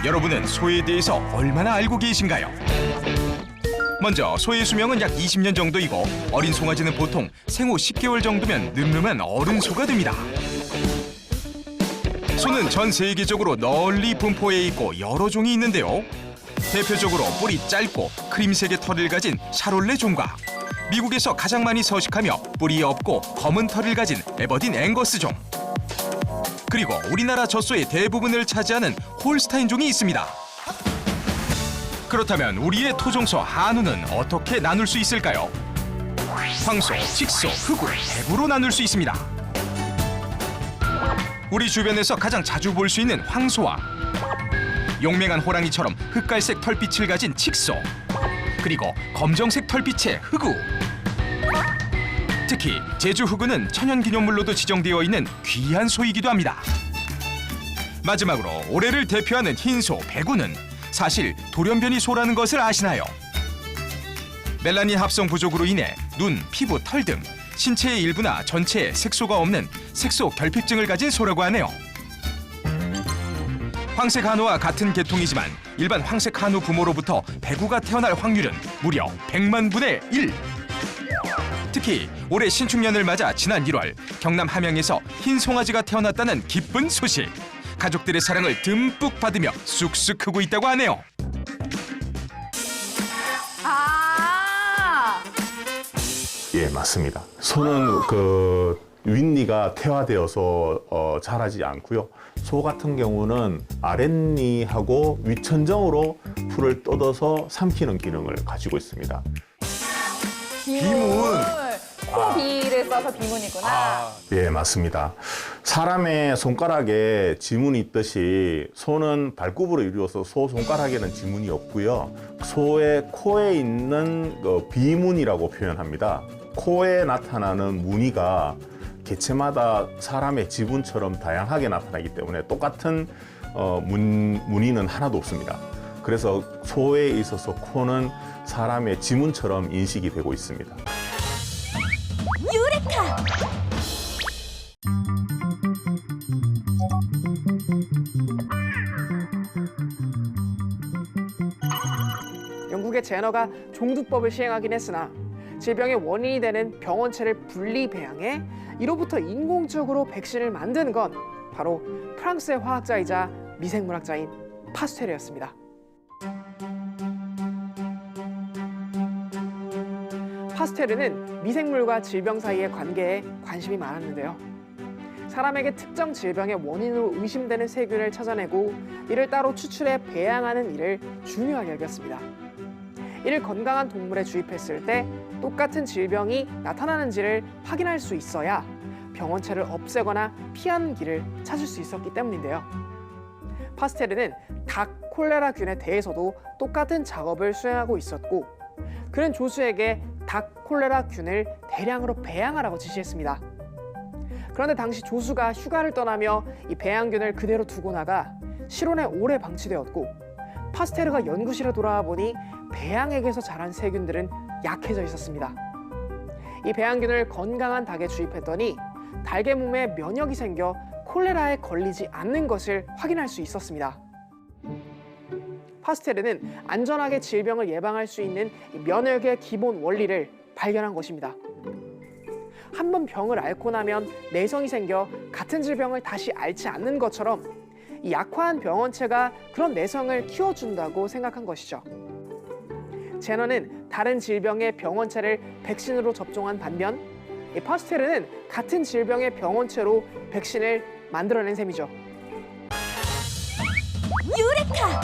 여러분은 소에 대해서 얼마나 알고 계신가요? 먼저 소의 수명은 약 20년 정도이고 어린 송아지는 보통 생후 10개월 정도면 늠름한 어른 소가 됩니다. 소는 전 세계적으로 널리 분포해 있고 여러 종이 있는데요. 대표적으로 뿌리 짧고 크림색의 털을 가진 샤롤레 종과 미국에서 가장 많이 서식하며 뿌리 없고 검은 털을 가진 에버딘 앵거스 종, 그리고 우리나라 젖소의 대부분을 차지하는 홀스타인 종이 있습니다. 그렇다면 우리의 토종소 한우는 어떻게 나눌 수 있을까요? 황소, 칡소, 흑우, 대구로 나눌 수 있습니다. 우리 주변에서 가장 자주 볼 수 있는 황소와 용맹한 호랑이처럼 흑갈색 털빛을 가진 칡소, 그리고 검정색 털빛의 흑우. 특히 제주 흑우는 천연기념물로도 지정되어 있는 귀한 소이기도 합니다. 마지막으로 올해를 대표하는 흰소 백우는 사실 돌연변이 소라는 것을 아시나요? 멜라닌 합성 부족으로 인해 눈, 피부, 털 등 신체의 일부나 전체에 색소가 없는 색소 결핍증을 가진 소라고 하네요. 황색 한우와 같은 계통이지만 일반 황색 한우 부모로부터 백우가 태어날 확률은 무려 100만 분의 1. 특히 올해 신축년을 맞아 지난 1월 경남 함양에서 흰 송아지가 태어났다는 기쁜 소식. 가족들의 사랑을 듬뿍 받으며 쑥쑥 크고 있다고 하네요. 예, 맞습니다. 소는 윗니가 태화되어서 자라지 않고요. 소 같은 경우는 아랫니하고 윗천정으로 풀을 뜯어서 삼키는 기능을 가지고 있습니다. 비문. 코비를 써서 비문이구나. 예, 맞습니다. 사람의 손가락에 지문이 있듯이 소는 발굽으로 이루어서 소 손가락에는 지문이 없고요. 소의 코에 있는 비문이라고 표현합니다. 코에 나타나는 무늬가 개체마다 사람의 지문처럼 다양하게 나타나기 때문에 똑같은 무늬는 하나도 없습니다. 그래서 소에 있어서 코는 사람의 지문처럼 인식이 되고 있습니다. 유레카! 영국의 제너가 종두법을 시행하긴 했으나 질병의 원인이 되는 병원체를 분리 배양해 이로부터 인공적으로 백신을 만든 건 바로 프랑스의 화학자이자 미생물학자인 파스테르였습니다. 파스테르는 미생물과 질병 사이의 관계에 관심이 많았는데요. 사람에게 특정 질병의 원인으로 의심되는 세균을 찾아내고 이를 따로 추출해 배양하는 일을 중요하게 여겼습니다. 이를 건강한 동물에 주입했을 때 똑같은 질병이 나타나는지를 확인할 수 있어야 병원체를 없애거나 피하는 길을 찾을 수 있었기 때문인데요. 파스테르는 닭 콜레라균에 대해서도 똑같은 작업을 수행하고 있었고, 그는 조수에게 닭 콜레라균을 대량으로 배양하라고 지시했습니다. 그런데 당시 조수가 휴가를 떠나며 이 배양균을 그대로 두고 나가 실온에 오래 방치되었고, 파스테르가 연구실에 돌아와 보니 배양액에서 자란 세균들은 약해져 있었습니다. 이 배양균을 건강한 닭에 주입했더니 닭의 몸에 면역이 생겨 콜레라에 걸리지 않는 것을 확인할 수 있었습니다. 파스테르는 안전하게 질병을 예방할 수 있는 면역의 기본 원리를 발견한 것입니다. 한 번 병을 앓고 나면 내성이 생겨 같은 질병을 다시 앓지 않는 것처럼 이 약화한 병원체가 그런 내성을 키워준다고 생각한 것이죠. 제너는 다른 질병의 병원체를 백신으로 접종한 반면 이 파스테르는 같은 질병의 병원체로 백신을 만들어낸 셈이죠. 유레카!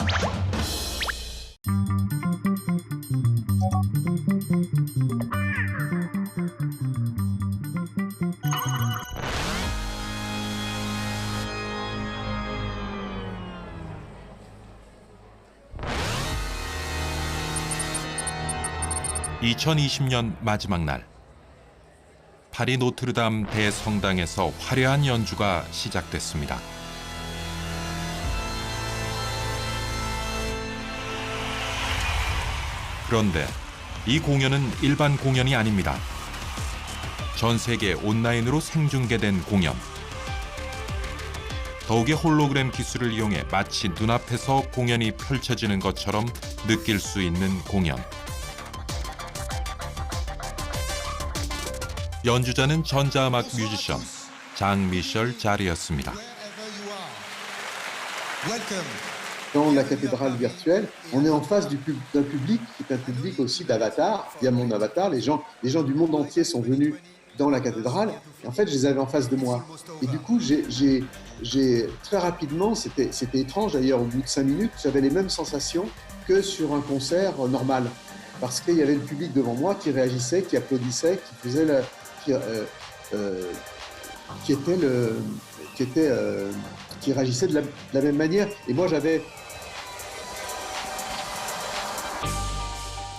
(2020년) 마지막 날, 파리 노트르담 대성당에서 화려한 연주가 시작됐습니다. 그런데 이 공연은 일반 공연이 아닙니다. 전 세계 온라인으로 생중계된 공연. 더욱이 홀로그램 기술을 이용해 마치 눈앞에서 공연이 펼쳐지는 것처럼 느낄 수 있는 공연. 연주자는 전자음악 뮤지션 장미셸 자리였습니다. Dans la cathédrale virtuelle, on est en face d'un public qui est un public aussi d'avatar. Il y a mon avatar, les gens du monde entier sont venus dans la cathédrale. Et en fait, je les avais en face de moi. Et du coup, j'ai très rapidement, c'était étrange d'ailleurs, au bout de 5 minutes, j'avais les mêmes sensations que sur un concert normal. Parce qu'il y avait le public devant moi qui réagissait, qui applaudissait, qui faisait qui réagissait de la même manière. Et moi, j'avais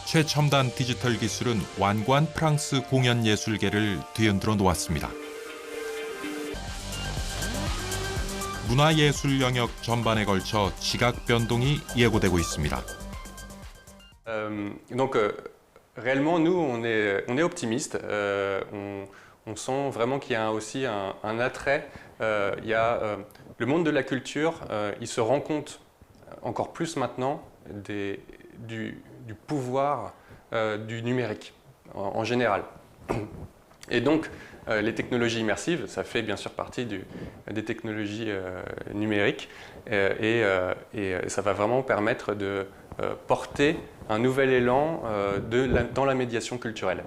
최첨단 디지털 기술은 완고한 프랑스 공연 예술계를 뒤흔들어 놓았습니다. 문화예술 영역 전반에 걸쳐 지각 변동이 예고되고 있습니다. Donc réellement, nous, on est optimiste. On sent vraiment qu'il y a aussi un attrait. Il y a le monde de la culture, il se rend compte encore plus maintenant du pouvoir du numérique en général. Et donc, les technologies immersives, ça fait bien sûr partie des technologies numériques et ça va vraiment permettre de porter un nouvel élan dans la médiation culturelle.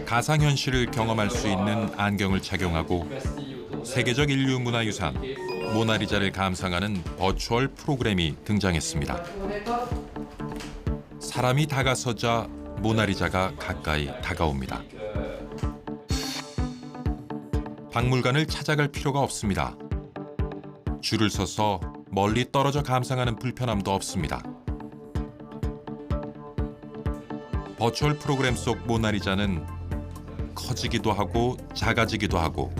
가상현실을 경험할 수 있는 안경을 착용하고 세계적 인류 문화유산 모나리자를 감상하는 버추얼 프로그램이 등장했습니다. 사람이 다가서자 모나리자가 가까이 다가옵니다. 박물관을 찾아갈 필요가 없습니다. 줄을 서서 멀리 떨어져 감상하는 불편함도 없습니다. 버추얼 프로그램 속 모나리자는 커지기도 하고 작아지기도 하고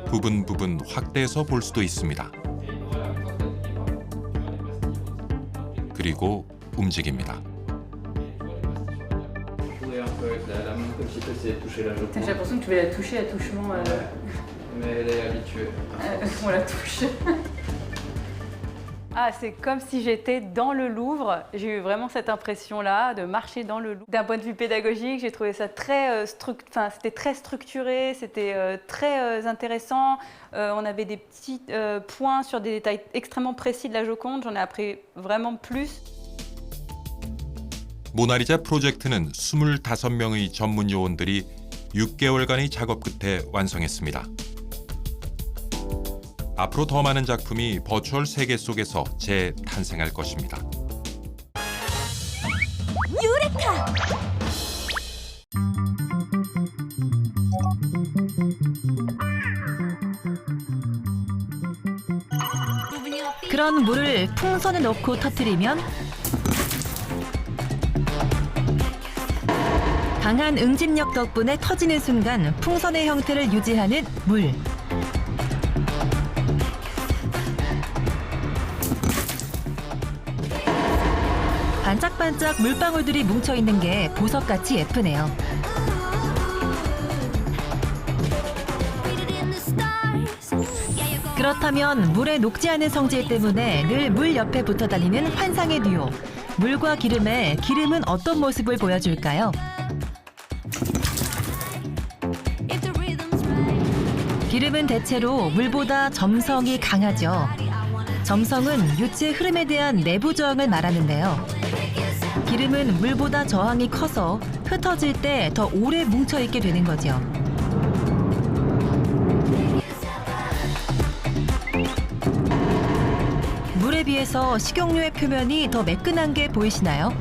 부분 확대해서 볼 수도 있습니다. 그리고 움직입니다. J'ai l'impression que tu vas la toucher à touchement. Mais elle est habituée. On la touche. Ah, c'est comme si j'étais dans le Louvre. J'ai eu vraiment cette impression-là de marcher dans le Louvre. D'un point de vue pédagogique, j'ai trouvé ça c'était très structuré, c'était très intéressant. On avait des petits points sur des détails extrêmement précis de la Joconde. J'en ai appris vraiment plus. 모나리자 프로젝트는 25명의 전문 요원들이 6개월간의 작업 끝에 완성했습니다. 앞으로 더 많은 작품이 버추얼 세계 속에서 재탄생할 것입니다. 유레카! 그런 물을 풍선에 넣고 터뜨리면 강한 응집력 덕분에 터지는 순간 풍선의 형태를 유지하는 물. 반짝반짝 물방울들이 뭉쳐있는 게 보석같이 예쁘네요. 그렇다면 물에 녹지 않은 성질 때문에 늘 물 옆에 붙어 다니는 환상의 듀오. 물과 기름에 기름은 어떤 모습을 보여줄까요? 기름은 대체로 물보다 점성이 강하죠. 점성은 유체 흐름에 대한 내부 저항을 말하는데요. 기름은 물보다 저항이 커서 흩어질 때 더 오래 뭉쳐있게 되는 거죠. 물에 비해서 식용유의 표면이 더 매끈한 게 보이시나요?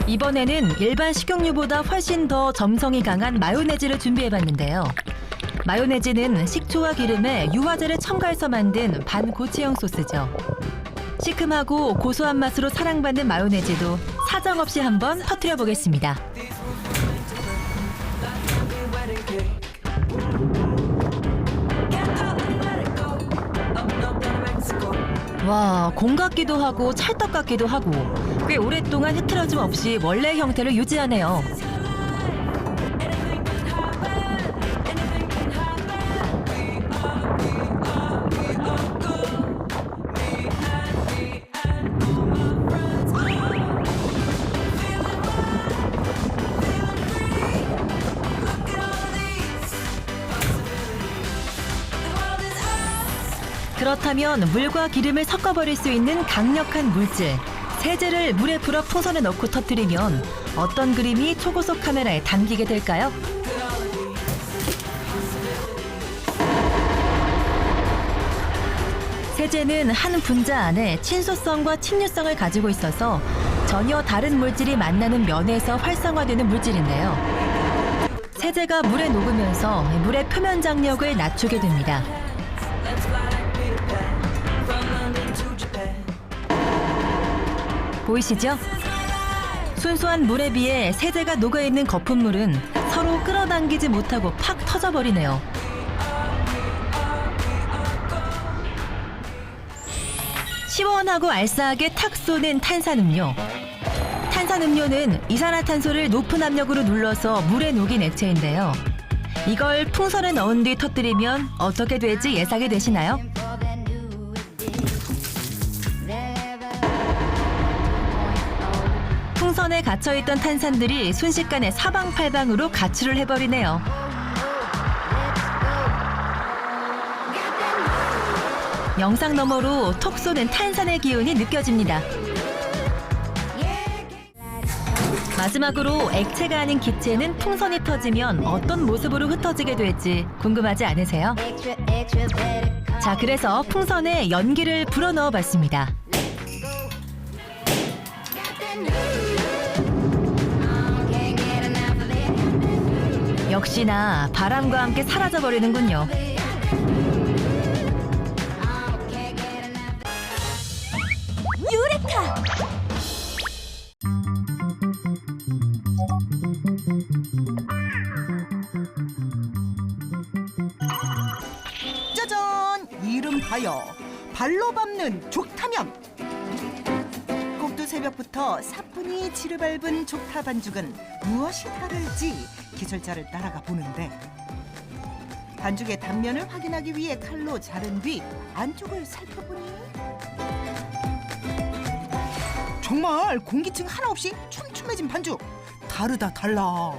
이번에는 일반 식용유보다 훨씬 더 점성이 강한 마요네즈를 준비해봤는데요. 마요네즈는 식초와 기름에 유화제를 첨가해서 만든 반고체형 소스죠. 시큼하고 고소한 맛으로 사랑받는 마요네즈도 사정없이 한번 터뜨려 보겠습니다. 와, 공 같기도 하고 찰떡 같기도 하고 꽤 오랫동안 흐트러짐 없이 원래 형태를 유지하네요. 그렇다면 물과 기름을 섞어버릴 수 있는 강력한 물질, 세제를 물에 불어 풍선에 넣고 터뜨리면 어떤 그림이 초고속 카메라에 담기게 될까요? 세제는 한 분자 안에 친소성과 침류성을 가지고 있어서 전혀 다른 물질이 만나는 면에서 활성화되는 물질인데요. 세제가 물에 녹으면서 물의 표면 장력을 낮추게 됩니다. 보이시죠? 순수한 물에 비해 세제가 녹아있는 거품물은 서로 끌어당기지 못하고 팍 터져버리네요. 시원하고 알싸하게 탁 쏘는 탄산음료. 탄산음료는 이산화탄소를 높은 압력으로 눌러서 물에 녹인 액체인데요. 이걸 풍선에 넣은 뒤 터뜨리면 어떻게 될지 예상이 되시나요? 풍선에 갇혀있던 탄산들이 순식간에 사방팔방으로 가출을 해버리네요. 영상 너머로 톡 쏘는 탄산의 기운이 느껴집니다. 마지막으로 액체가 아닌 기체는 풍선이 터지면 어떤 모습으로 흩어지게 될지 궁금하지 않으세요? 자, 그래서 풍선에 연기를 불어넣어 봤습니다. 역시나 바람과 함께 사라져버리는군요. 유레카! 짜잔! 이름하여 발로 밟는 족타면! 꼭두 새벽부터 사뿐히 지르밟은 족타 반죽은 무엇이 다를지 기술자를 따라가 보는데 반죽의 단면을 확인하기 위해 칼로 자른 뒤 안쪽을 살펴보니 정말 공기층 하나 없이 촘촘해진 반죽! 다르다 달라!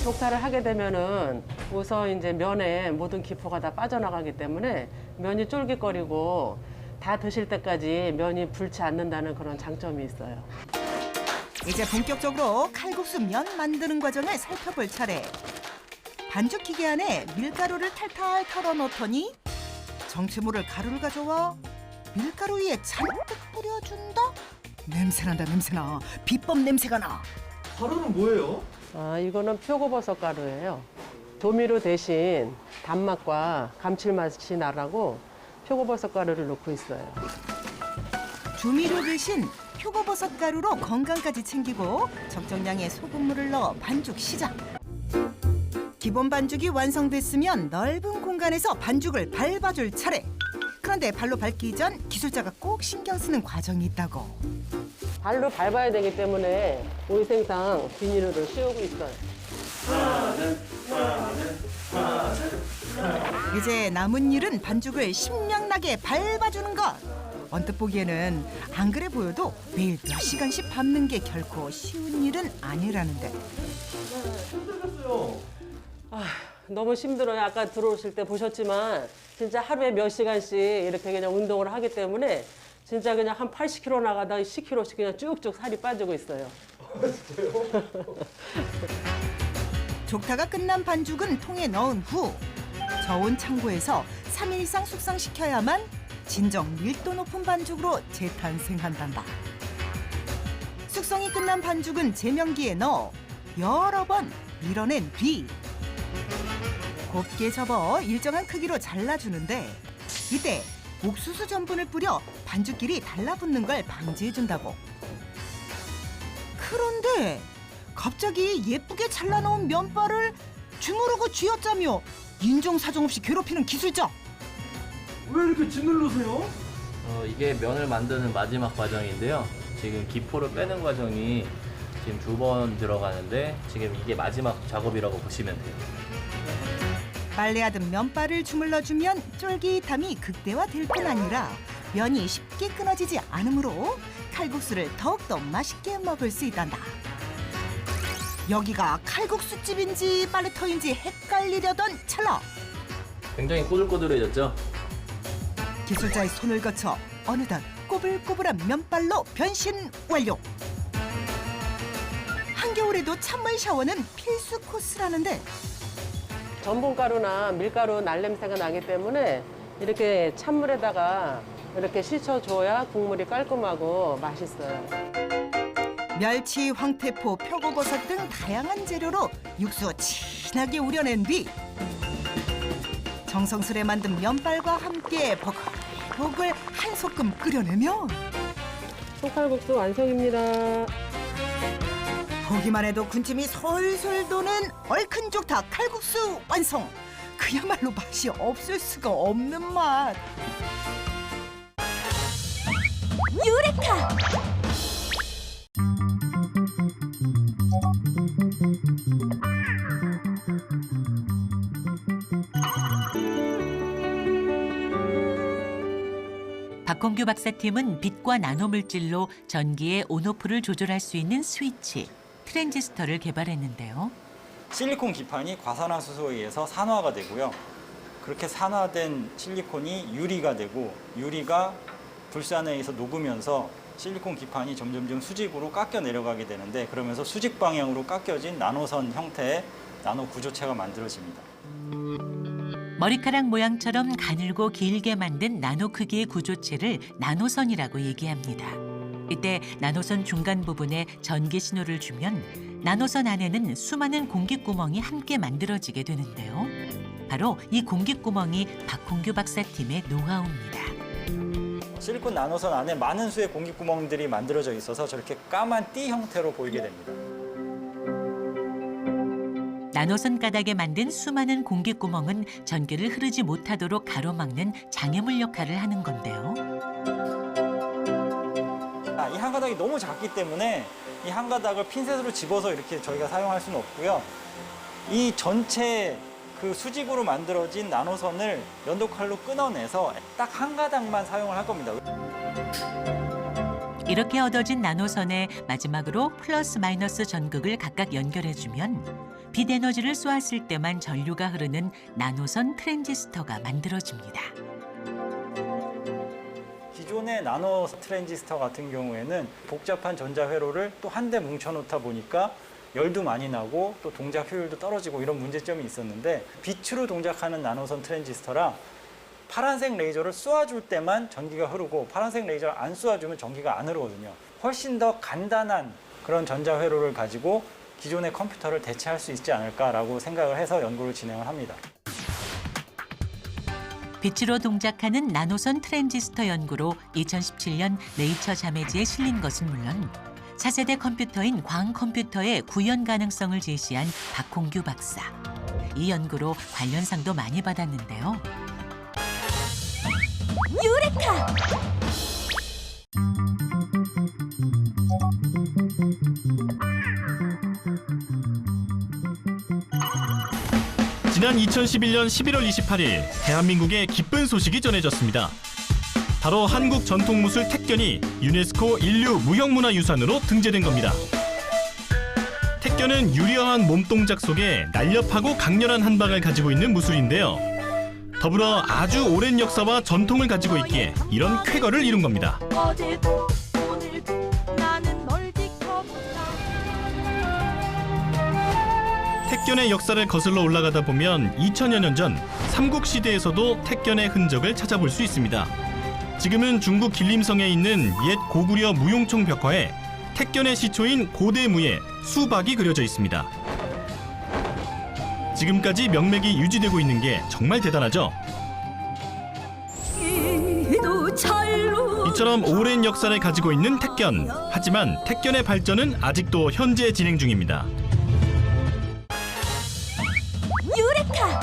족타를 하게 되면은 우선 이제 면에 모든 기포가 다 빠져나가기 때문에 면이 쫄깃거리고 다 드실 때까지 면이 불지 않는다는 그런 장점이 있어요. 이제 본격적으로 칼국수 면 만드는 과정을 살펴볼 차례. 반죽 기계 안에 밀가루를 탈탈 털어 넣더니 정체모를 가루를 가져와 밀가루 위에 잔뜩 뿌려준다? 냄새난다 냄새나. 비법 냄새가 나. 가루는 뭐예요? 이거는 표고버섯 가루예요. 조미료 대신 단맛과 감칠맛이 나라고 표고버섯 가루를 넣고 있어요. 조미료 대신 표고버섯 가루로 건강까지 챙기고 적정량의 소금물을 넣어 반죽 시작. 기본 반죽이 완성됐으면 넓은 공간에서 반죽을 밟아줄 차례. 그런데 발로 밟기 전 기술자가 꼭 신경 쓰는 과정이 있다고. 발로 밟아야 되기 때문에 위생상 비닐을 씌우고 있어요. 이제 남은 일은 반죽을 신명나게 밟아주는 것. 언뜻 보기에는 안 그래 보여도 매일 몇 시간씩 밟는 게 결코 쉬운 일은 아니라는데. 너무 힘들어요. 아까 들어오실 때 보셨지만 진짜 하루에 몇 시간씩 이렇게 그냥 운동을 하기 때문에 진짜 그냥 한 80kg 나가다 10kg씩 그냥 쭉쭉 살이 빠지고 있어요. 진짜요? 족타가 끝난 반죽은 통에 넣은 후 저온 창고에서 3일 이상 숙성시켜야만 진정 밀도 높은 반죽으로 재탄생한단다. 숙성이 끝난 반죽은 제명기에 넣어 여러 번 밀어낸 뒤 곱게 접어 일정한 크기로 잘라주는데 이때 옥수수 전분을 뿌려 반죽끼리 달라붙는 걸 방지해준다고. 그런데 갑자기 예쁘게 잘라놓은 면발을 주무르고 쥐어짜며 인정사정 없이 괴롭히는 기술자. 왜 이렇게 짓눌르세요? 이게 면을 만드는 마지막 과정인데요. 지금 기포를 빼는 과정이 지금 2번 들어가는데 지금 이게 마지막 작업이라고 보시면 돼요. 빨래하듯 면발을 주물러주면 쫄깃함이 극대화될 뿐 아니라 면이 쉽게 끊어지지 않으므로 칼국수를 더욱더 맛있게 먹을 수 있단다. 여기가 칼국수집인지 빨래터인지 헷갈리려던 찰나. 굉장히 꼬들꼬들해졌죠? 기술자의 손을 거쳐 어느덧 꼬불꼬불한 면발로 변신 완료. 한겨울에도 찬물 샤워는 필수 코스라는데 전분가루나 밀가루 날냄새가 나기 때문에 이렇게 찬물에다가 이렇게 씻어줘야 국물이 깔끔하고 맛있어요. 멸치, 황태포, 표고버섯 등 다양한 재료로 육수 진하게 우려낸 뒤 정성스레 만든 면발과 함께 보글보글 한 소끔 끓여내면 손칼국수 완성입니다. 보기만 해도 군침이 솔솔 도는 얼큰 좋다 칼국수 완성. 그야말로 맛이 없을 수가 없는 맛. 유레카! 박홍규 박사팀은 빛과 나노물질로 전기의 온오프를 조절할 수 있는 스위치, 트랜지스터를 개발했는데요. 실리콘 기판이 과산화수소에 의해서 산화가 되고요. 그렇게 산화된 실리콘이 유리가 되고 유리가 불산에 의해서 녹으면서 실리콘 기판이 점점점 수직으로 깎여 내려가게 되는데 그러면서 수직 방향으로 깎여진 나노선 형태의 나노 구조체가 만들어집니다. 머리카락 모양처럼 가늘고 길게 만든 나노 크기의 구조체를 나노선이라고 얘기합니다. 이때 나노선 중간 부분에 전기 신호를 주면 나노선 안에는 수많은 공기구멍이 함께 만들어지게 되는데요. 바로 이 공기구멍이 박홍규 박사팀의 노하우입니다. 실리콘 나노선 안에 많은 수의 공기구멍들이 만들어져 있어서 저렇게 까만 띠 형태로 보이게 됩니다. 나노선 가닥에 만든 수많은 공기구멍은 전기를 흐르지 못하도록 가로막는 장애물 역할을 하는 건데요. 이 한 가닥이 너무 작기 때문에 이 한 가닥을 핀셋으로 집어서 이렇게 저희가 사용할 수는 없고요. 이 전체 그 수직으로 만들어진 나노선을 연도칼로 끊어내서 딱 한 가닥만 사용을 할 겁니다. 이렇게 얻어진 나노선에 마지막으로 플러스 마이너스 전극을 각각 연결해주면 빛 에너지를 쏘았을 때만 전류가 흐르는 나노선 트랜지스터가 만들어집니다. 기존의 나노 트랜지스터 같은 경우에는 복잡한 전자회로를 또 한 대 뭉쳐놓다 보니까 열도 많이 나고 또 동작 효율도 떨어지고 이런 문제점이 있었는데 빛으로 동작하는 나노선 트랜지스터라 파란색 레이저를 쏘아줄 때만 전기가 흐르고 파란색 레이저를 안 쏘아주면 전기가 안 흐르거든요. 훨씬 더 간단한 그런 전자회로를 가지고 기존의 컴퓨터를 대체할 수 있지 않을까라고 생각을 해서 연구를 진행을 합니다. 빛으로 동작하는 나노선 트랜지스터 연구로 2017년 네이처 자매지에 실린 것은 물론 차세대 컴퓨터인 광컴퓨터의 구현 가능성을 제시한 박홍규 박사. 이 연구로 관련상도 많이 받았는데요. 유레카! 지난 2011년 11월 28일 대한민국에 기쁜 소식이 전해졌습니다. 바로 한국 전통무술 택견이 유네스코 인류 무형문화유산으로 등재된 겁니다. 택견은 유려한 몸동작 속에 날렵하고 강렬한 한방을 가지고 있는 무술인데요. 더불어 아주 오랜 역사와 전통을 가지고 있기에 이런 쾌거를 이룬 겁니다. 어제도 오늘도 나는 널 지켜본다. 택견의 역사를 거슬러 올라가다 보면 2000여 년 전 삼국시대에서도 택견의 흔적을 찾아볼 수 있습니다. 지금은 중국 길림성에 있는 옛 고구려 무용총 벽화에 택견의 시초인 고대무의 수박이 그려져 있습니다. 지금까지 명맥이 유지되고 있는 게 정말 대단하죠? 이처럼 오랜 역사를 가지고 있는 택견. 하지만 택견의 발전은 아직도 현재 진행 중입니다. 유레카!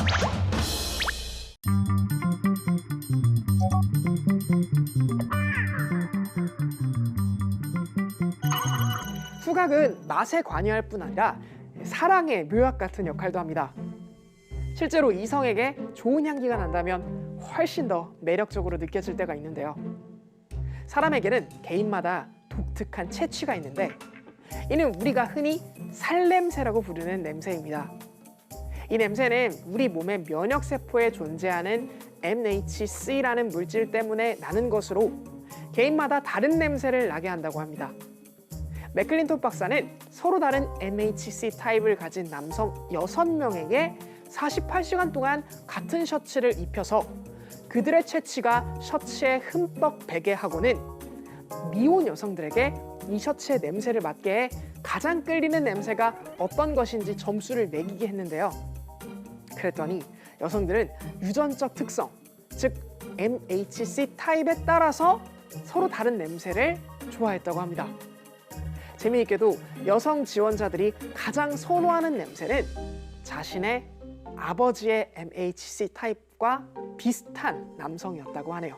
후각은 맛에 관여할 뿐 아니라 사랑의 묘약 같은 역할도 합니다. 실제로 이성에게 좋은 향기가 난다면 훨씬 더 매력적으로 느껴질 때가 있는데요. 사람에게는 개인마다 독특한 채취가 있는데 이는 우리가 흔히 살냄새라고 부르는 냄새입니다. 이 냄새는 우리 몸의 면역세포에 존재하는 MHC라는 물질 때문에 나는 것으로 개인마다 다른 냄새를 나게 한다고 합니다. 맥클린톱 박사는 서로 다른 MHC 타입을 가진 남성 6명에게 48시간 동안 같은 셔츠를 입혀서 그들의 채취가 셔츠에 흠뻑 배게 하고는 미혼 여성들에게 이 셔츠의 냄새를 맡게 해 가장 끌리는 냄새가 어떤 것인지 점수를 매기게 했는데요. 그랬더니 여성들은 유전적 특성, 즉 MHC 타입에 따라서 서로 다른 냄새를 좋아했다고 합니다. 재미있게도 여성 지원자들이 가장 선호하는 냄새는 자신의 아버지의 MHC 타입과 비슷한 남성이었다고 하네요.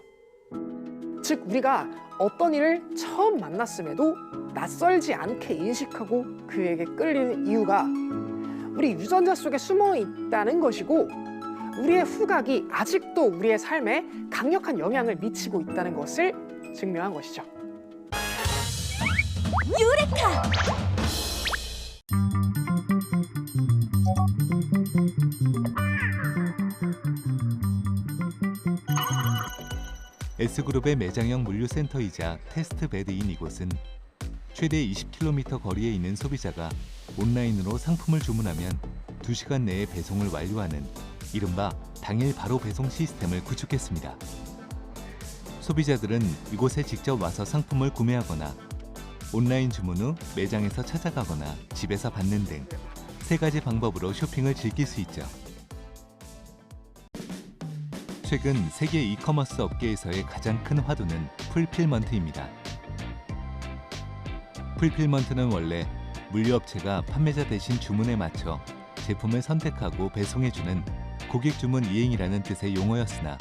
즉 우리가 어떤 이를 처음 만났음에도 낯설지 않게 인식하고 그에게 끌리는 이유가 우리 유전자 속에 숨어 있다는 것이고 우리의 후각이 아직도 우리의 삶에 강력한 영향을 미치고 있다는 것을 증명한 것이죠. 유레카! S그룹의 매장형 물류센터이자 테스트베드인 이곳은 최대 20km 거리에 있는 소비자가 온라인으로 상품을 주문하면 2시간 내에 배송을 완료하는 이른바 당일 바로 배송 시스템을 구축했습니다. 소비자들은 이곳에 직접 와서 상품을 구매하거나 온라인 주문 후 매장에서 찾아가거나 집에서 받는 등 3가지 방법으로 쇼핑을 즐길 수 있죠. 최근 세계 이커머스 업계에서의 가장 큰 화두는 풀필먼트입니다. 풀필먼트는 원래 물류업체가 판매자 대신 주문에 맞춰 제품을 선택하고 배송해주는 고객 주문 이행이라는 뜻의 용어였으나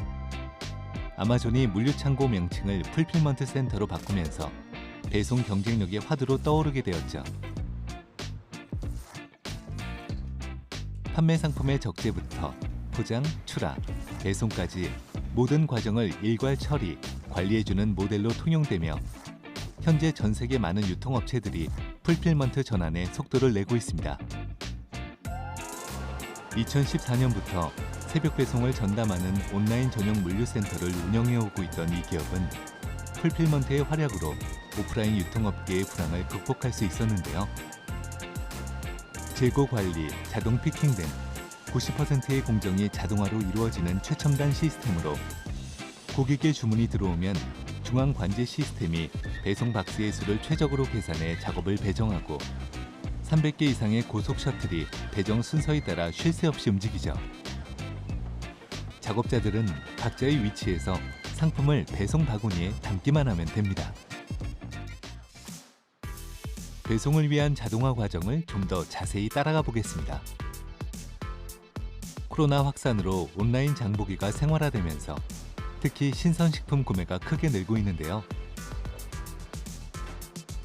아마존이 물류창고 명칭을 풀필먼트 센터로 바꾸면서 배송 경쟁력의 화두로 떠오르게 되었죠. 판매 상품의 적재부터 포장, 출하, 배송까지 모든 과정을 일괄 처리, 관리해주는 모델로 통용되며 현재 전 세계 많은 유통업체들이 풀필먼트 전환에 속도를 내고 있습니다. 2014년부터 새벽 배송을 전담하는 온라인 전용 물류센터를 운영해오고 있던 이 기업은 풀필먼트의 활약으로 오프라인 유통업계의 불황을 극복할 수 있었는데요. 재고 관리, 자동 피킹 등 90%의 공정이 자동화로 이루어지는 최첨단 시스템으로 고객의 주문이 들어오면 중앙 관제 시스템이 배송 박스의 수를 최적으로 계산해 작업을 배정하고 300개 이상의 고속 셔틀이 배정 순서에 따라 쉴 새 없이 움직이죠. 작업자들은 각자의 위치에서 상품을 배송 바구니에 담기만 하면 됩니다. 배송을 위한 자동화 과정을 좀 더 자세히 따라가 보겠습니다. 코로나 확산으로 온라인 장보기가 생활화되면서 특히 신선식품 구매가 크게 늘고 있는데요.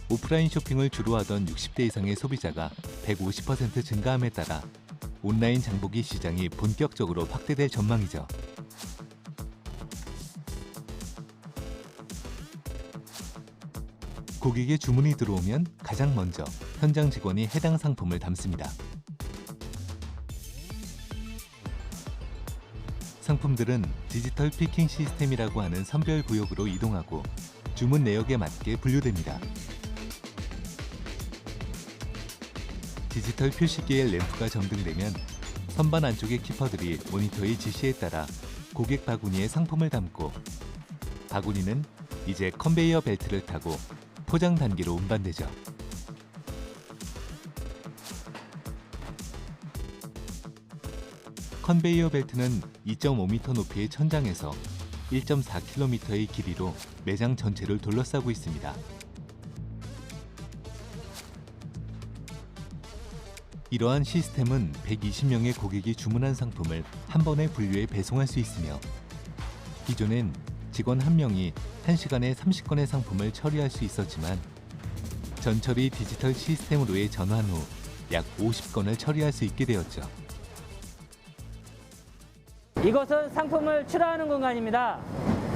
오프라인 쇼핑을 주로 하던 60대 이상의 소비자가 150% 증가함에 따라 온라인 장보기 시장이 본격적으로 확대될 전망이죠. 고객의 주문이 들어오면 가장 먼저 현장 직원이 해당 상품을 담습니다. 상품들은 디지털 피킹 시스템이라고 하는 선별 구역으로 이동하고 주문 내역에 맞게 분류됩니다. 디지털 표시기의 램프가 점등되면 선반 안쪽의 키퍼들이 모니터의 지시에 따라 고객 바구니에 상품을 담고 바구니는 이제 컨베이어 벨트를 타고 포장 단계로 운반되죠. 컨베이어 벨트는 2.5m 높이의 천장에서 1.4km의 길이로 매장 전체를 둘러싸고 있습니다. 이러한 시스템은 120명의 고객이 주문한 상품을 한 번에 분류해 배송할 수 있으며 기존엔 직원 1명이 1시간에 30건의 상품을 처리할 수 있었지만 전처리 디지털 시스템으로의 전환 후 약 50건을 처리할 수 있게 되었죠. 이것은 상품을 출하하는 공간입니다.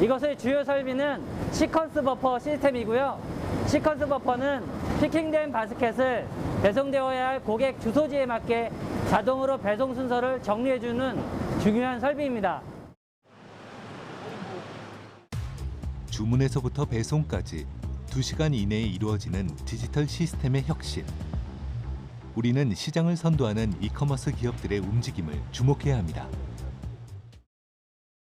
이것의 주요 설비는 시퀀스 버퍼 시스템이고요. 시퀀스 버퍼는 피킹된 바스켓을 배송되어야 할 고객 주소지에 맞게 자동으로 배송 순서를 정리해주는 중요한 설비입니다. 주문에서부터 배송까지 2시간 이내에 이루어지는 디지털 시스템의 혁신. 우리는 시장을 선도하는 이커머스 기업들의 움직임을 주목해야 합니다.